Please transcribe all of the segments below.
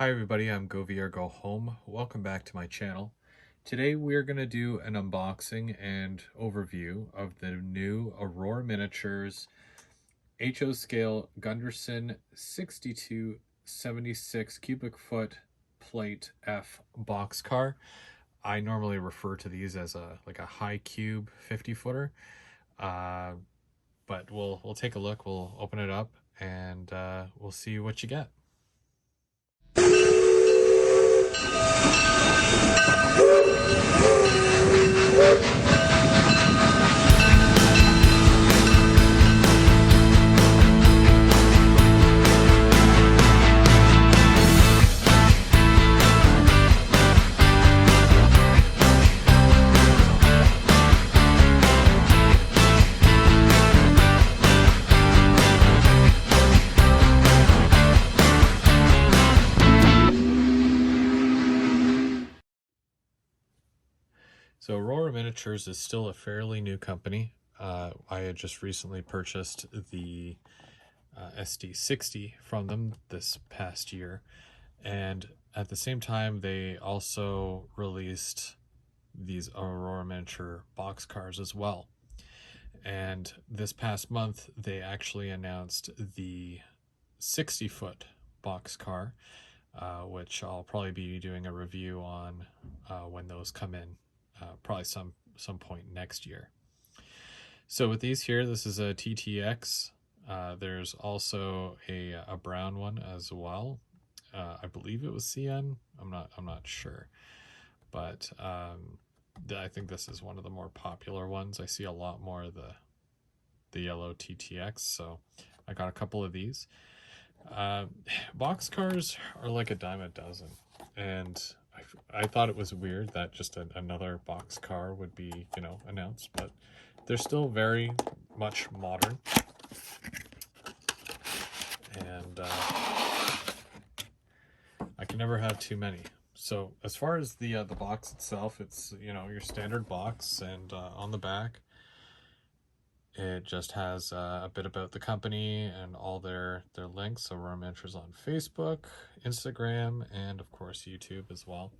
Hi everybody, I'm Go VR Go Home. Welcome back to my channel. Today we're going to do an unboxing and overview of the new Aurora Miniatures HO scale Gunderson 6276 cubic foot plate F boxcar. I normally refer to these as a high cube 50 footer. But we'll take a look, we'll open it up, and we'll see what you get. So Aurora Miniatures is still a fairly new company. I had just recently purchased the SD60 from them this past year. And at the same time, they also released these Aurora Miniature Boxcars as well. And this past month, they actually announced the 60-foot Boxcar, which I'll probably be doing a review on when those come in. Probably some point next year. So with these here, this is a TTX. There's also a brown one as well. I believe it was CN. I'm not sure, but I think this is one of the more popular ones. I see a lot more of the yellow TTX, so I got a couple of these. Boxcars are like a dime a dozen, and I thought it was weird that just another boxcar would be, announced, but they're still very much modern. And I can never have too many. So as far as the box itself, it's, your standard box, and on the back, it just has a bit about the company and all their links. Aurora Miniatures on Facebook, Instagram, and of course YouTube as well.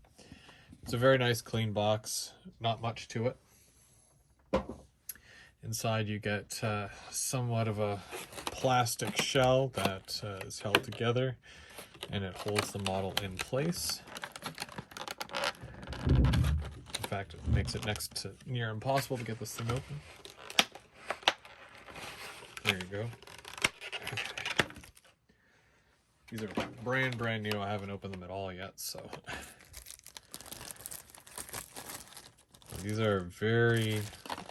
It's a very nice clean box, not much to it. Inside you get somewhat of a plastic shell that is held together, and it holds the model in place. In fact, it makes it next to near impossible to get this thing open. There you go. These are brand new. I haven't opened them at all yet, so these are very,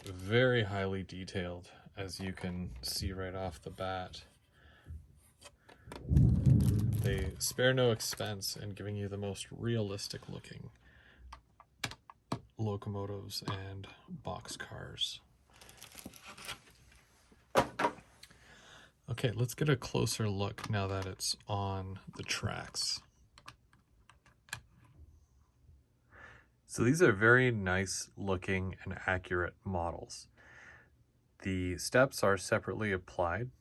very highly detailed, as you can see right off the bat. They spare no expense in giving you the most realistic looking locomotives and boxcars. Okay, let's get a closer look now that it's on the tracks. So these are very nice looking and accurate models. The steps are separately applied.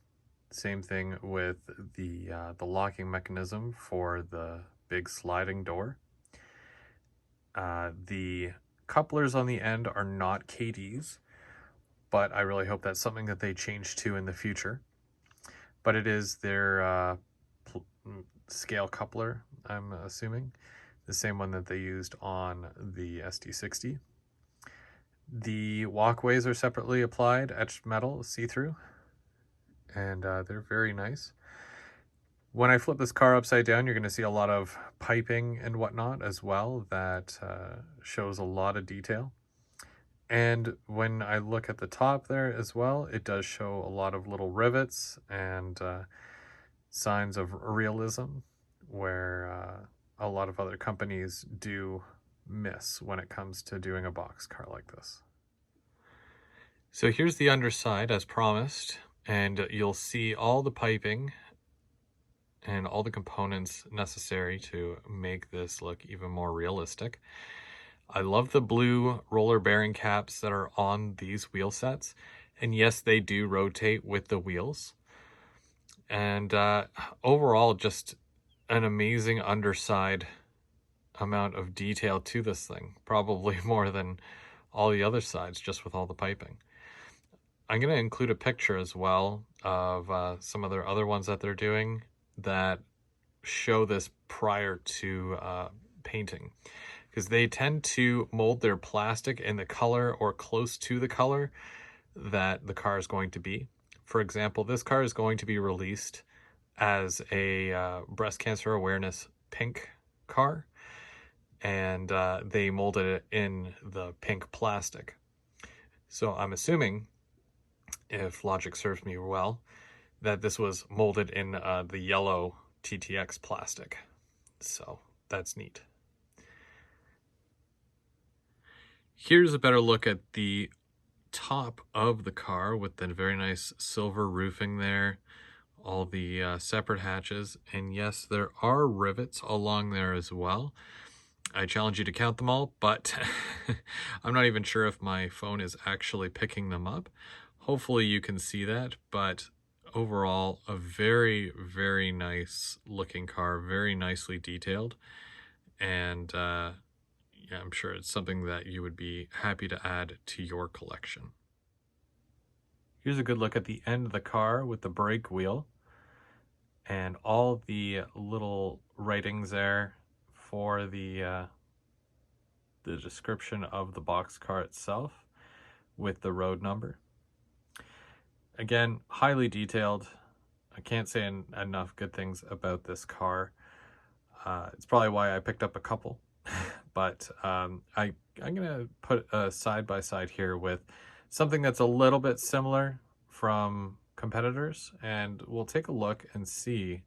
Same thing with the locking mechanism for the big sliding door. The couplers on the end are not KDs, but I really hope that's something that they change to in the future. But it is their scale coupler, I'm assuming. The same one that they used on the SD60. The walkways are separately applied, etched metal, see-through, and they're very nice. When I flip this car upside down, you're going to see a lot of piping and whatnot as well that shows a lot of detail. And when I look at the top there as well, it does show a lot of little rivets and signs of realism, where a lot of other companies do miss when it comes to doing a boxcar like this. So here's the underside as promised, and you'll see all the piping and all the components necessary to make this look even more realistic. I love the blue roller bearing caps that are on these wheel sets, and yes, they do rotate with the wheels. And overall, just an amazing underside amount of detail to this thing, probably more than all the other sides, just with all the piping. I'm going to include a picture as well of some of their other ones that they're doing that show this prior to painting, because they tend to mold their plastic in the color or close to the color that the car is going to be. For example, this car is going to be released as a breast cancer awareness pink car, and they molded it in the pink plastic. So I'm assuming, if logic serves me well, that this was molded in the yellow TTX plastic. So that's neat. Here's a better look at the top of the car with the very nice silver roofing there, all the separate hatches, and yes, there are rivets along there as well. I challenge you to count them all, but I'm not even sure if my phone is actually picking them up. Hopefully you can see that, but overall, a very, very nice looking car, very nicely detailed, and yeah, I'm sure it's something that you would be happy to add to your collection. Here's a good look at the end of the car with the brake wheel and all the little writings there for the description of the Boxcar itself with the road number. Again, highly detailed. I can't say enough good things about this car. It's probably why I picked up a couple. But I'm going to put a side-by-side here with something that's a little bit similar from competitors, and we'll take a look and see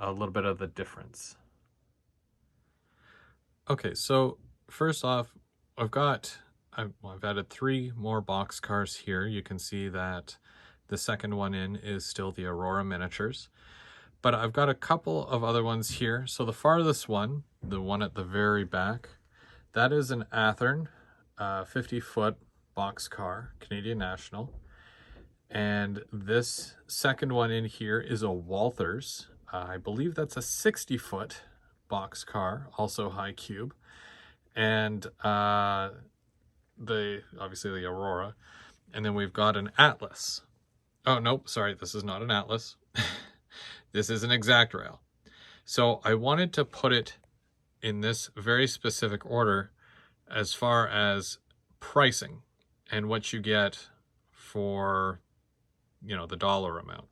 a little bit of the difference. Okay, so first off, I've added 3 more Boxcars here. You can see that the second one in is still the Aurora miniatures, but I've got a couple of other ones here. So the farthest one, the one at the very back, that is an Athearn 50-foot Boxcar, Canadian National. And this second one in here is a Walthers. I believe that's a 60-foot Boxcar, also high cube. And obviously the Aurora. And then we've got an Atlas. Oh, nope, sorry, this is not an Atlas. This is an Exact Rail. So I wanted to put it in this very specific order as far as pricing and what you get for, you know, the dollar amount.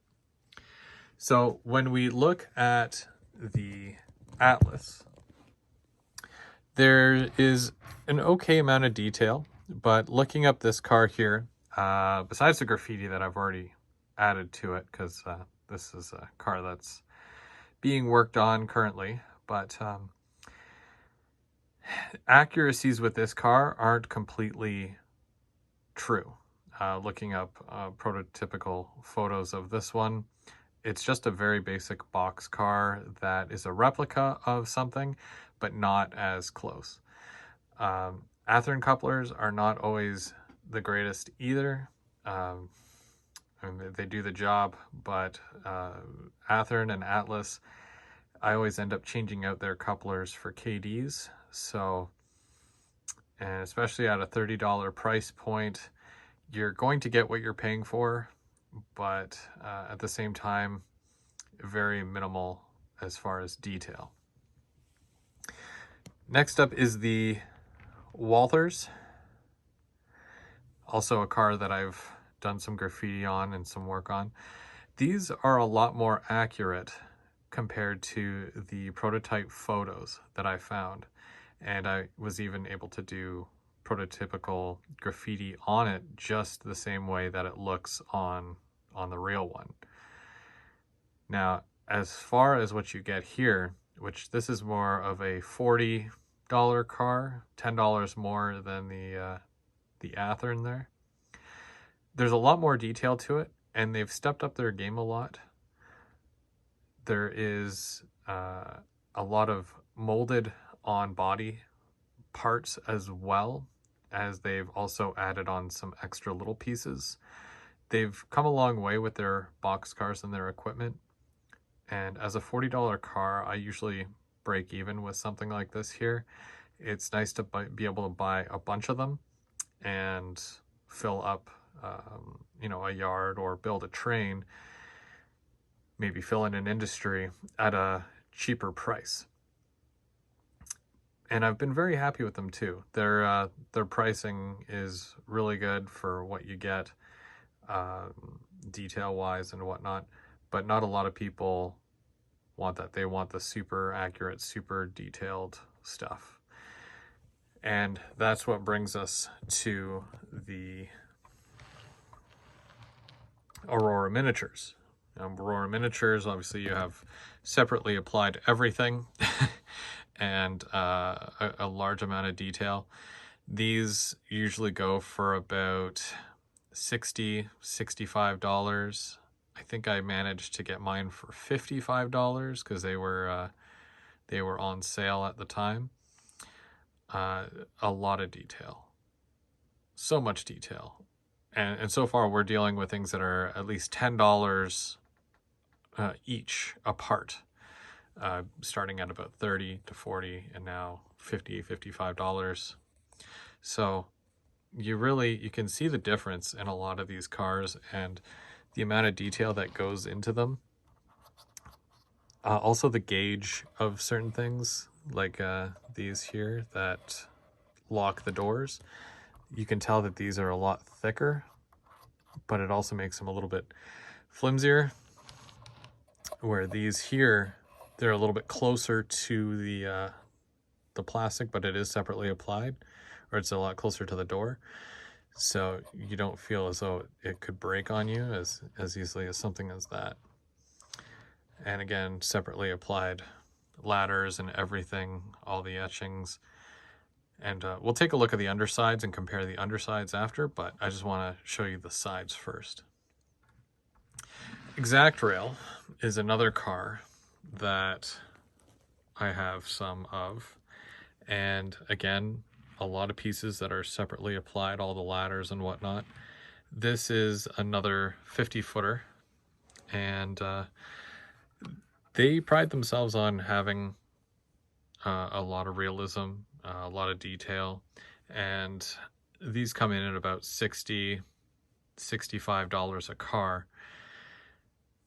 So when we look at the Atlas, there is an okay amount of detail, but looking up this car here, besides the graffiti that I've already added to it, because this is a car that's being worked on currently, but accuracies with this car aren't completely true. Looking up prototypical photos of this one, it's just a very basic box car that is a replica of something, but not as close. Athearn couplers are not always the greatest either. They do the job, but Athearn and Atlas, I always end up changing out their couplers for KDs. So, and especially at a $30 price point, you're going to get what you're paying for, but at the same time, very minimal as far as detail. Next up is the Walthers, also a car that I've done some graffiti on and some work on. These are a lot more accurate compared to the prototype photos that I found, and I was even able to do prototypical graffiti on it just the same way that it looks on the real one. Now, as far as what you get here, which this is more of a $40 car, $10 more than the Athearn there. There's a lot more detail to it, and they've stepped up their game a lot. There is a lot of molded on body parts, as well as they've also added on some extra little pieces. They've come a long way with their box cars and their equipment, And as a $40 car, I usually break even with something like this here. It's nice to be able to buy a bunch of them and fill up, you know, a yard or build a train, maybe fill in an industry at a cheaper price. And I've been very happy with them too. Their pricing is really good for what you get, detail-wise and whatnot. But not a lot of people want that. They want the super accurate, super detailed stuff. And that's what brings us to the Aurora miniatures. Aurora miniatures, obviously you have separately applied everything and a large amount of detail. These usually go for about $60, $65. I think I managed to get mine for $55 because they were on sale at the time. A lot of detail, so much detail, and so far we're dealing with things that are at least $10 each apart, starting at about 30 to 40 and now $50, $55. So you can see the difference in a lot of these cars and the amount of detail that goes into them. Also the gauge of certain things, like these here that lock the doors. You can tell that these are a lot thicker, but it also makes them a little bit flimsier, where these here, they're a little bit closer to the plastic, but it is separately applied, or it's a lot closer to the door. So you don't feel as though it could break on you as easily as something as that. And again, separately applied ladders and everything, all the etchings. And we'll take a look at the undersides and compare the undersides after, but I just want to show you the sides first. Exact Rail is another car that I have some of. And again, a lot of pieces that are separately applied, all the ladders and whatnot. This is another 50-footer, and they pride themselves on having a lot of realism, a lot of detail, and these come in at about $60, $65 a car,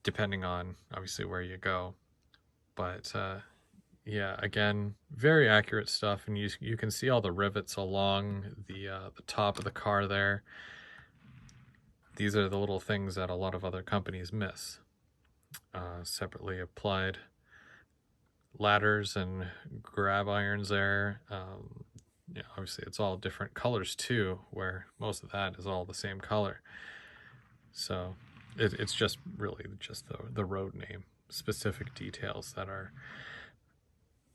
depending on obviously where you go. But yeah, again, very accurate stuff, and you can see all the rivets along the top of the car there. These are the little things that a lot of other companies miss. Separately applied ladders and grab irons there. Yeah, obviously it's all different colors too, where most of that is all the same color. So it's just really just the road name, specific details that are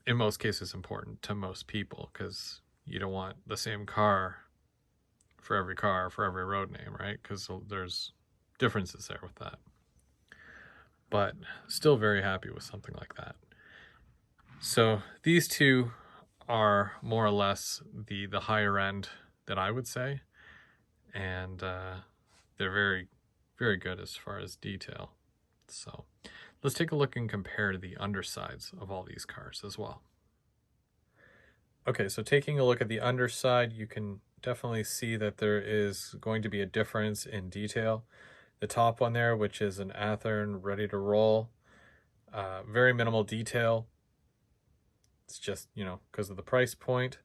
in most cases important to most people, because you don't want the same car for every road name, right? Because there's differences there with that. But still very happy with something like that. So these two are more or less the higher end that I would say, and they're very, very good as far as detail. So let's take a look and compare the undersides of all these cars as well. Okay, so taking a look at the underside, you can definitely see that there is going to be a difference in detail. The top one there, which is an Athearn ready to roll, very minimal detail. It's just, you know, because of the price point.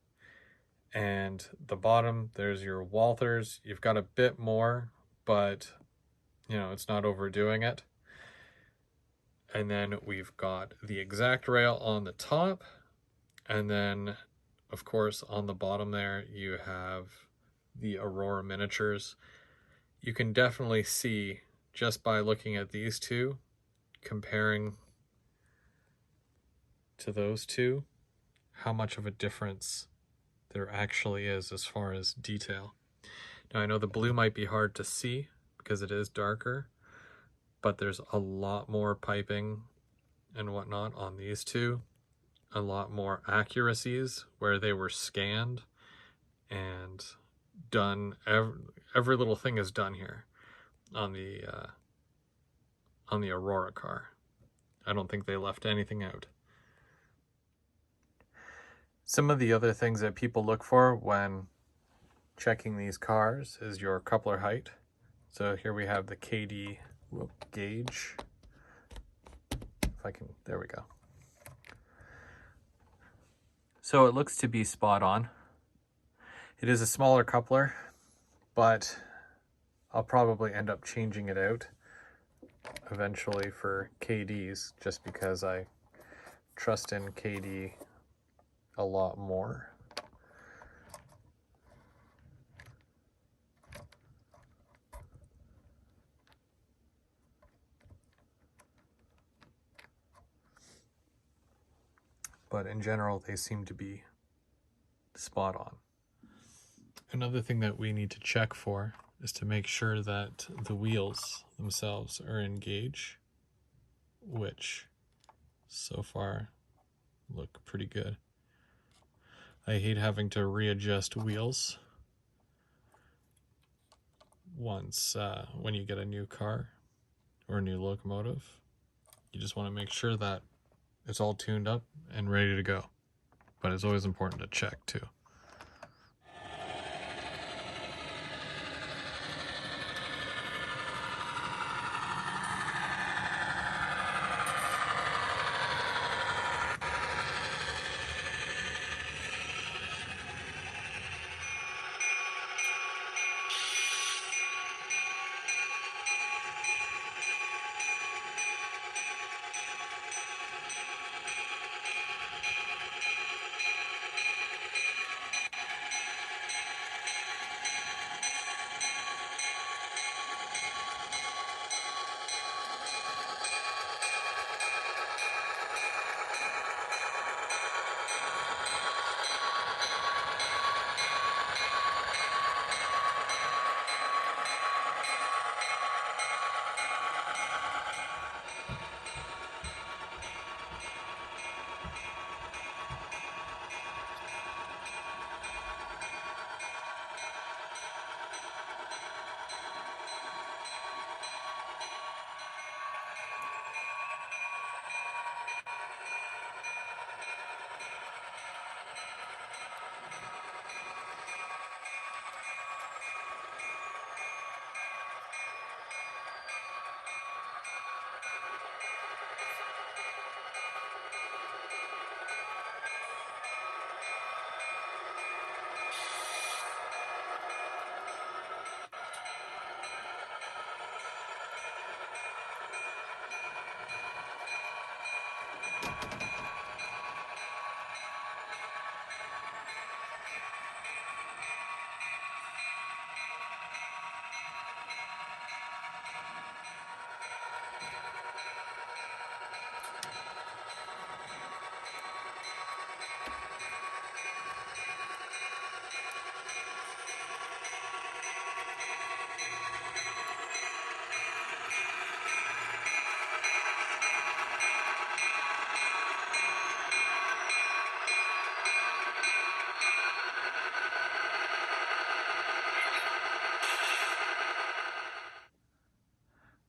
And the bottom, there's your Walthers. You've got a bit more, but, you know, it's not overdoing it. And then we've got the Exact Rail on the top. And then, of course, on the bottom there, you have the Aurora miniatures. You can definitely see, just by looking at these two, comparing to those two, how much of a difference there actually is as far as detail. Now, I know the blue might be hard to see because it is darker, but there's a lot more piping and whatnot on these two. A lot more accuracies where they were scanned and done. Every little thing is done here on the Aurora car. I don't think they left anything out. Some of the other things that people look for when checking these cars is your coupler height. So here we have the KD gauge. If I can, there we go. So it looks to be spot on. It is a smaller coupler, but I'll probably end up changing it out eventually for KDs, just because I trust in KD a lot more. But in general, they seem to be spot on. Another thing that we need to check for is to make sure that the wheels themselves are in gauge, which so far look pretty good. I hate having to readjust wheels once when you get a new car or a new locomotive. You just want to make sure that it's all tuned up and ready to go. But it's always important to check too.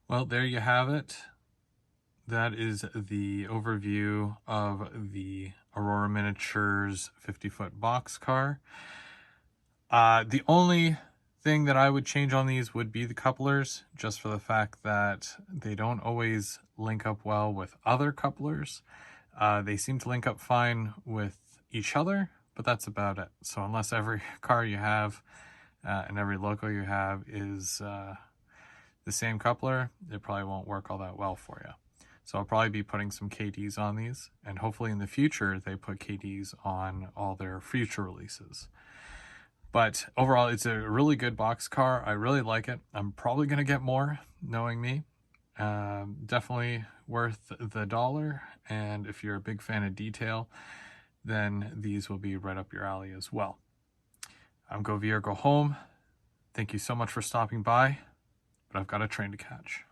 Well, there you have it. That is the overview of the Aurora Miniatures 50-foot boxcar. The only thing that I would change on these would be the couplers, just for the fact that they don't always link up well with other couplers. They seem to link up fine with each other, but that's about it. So unless every car you have and every loco you have is the same coupler, it probably won't work all that well for you. So I'll probably be putting some KDs on these, and hopefully in the future they put KDs on all their future releases. But overall, it's a really good box car. I really like it. I'm probably going to get more, knowing me. Definitely worth the $1. And if you're a big fan of detail, then these will be right up your alley as well. I'm Go Via Go Home. Thank you so much for stopping by, but I've got a train to catch.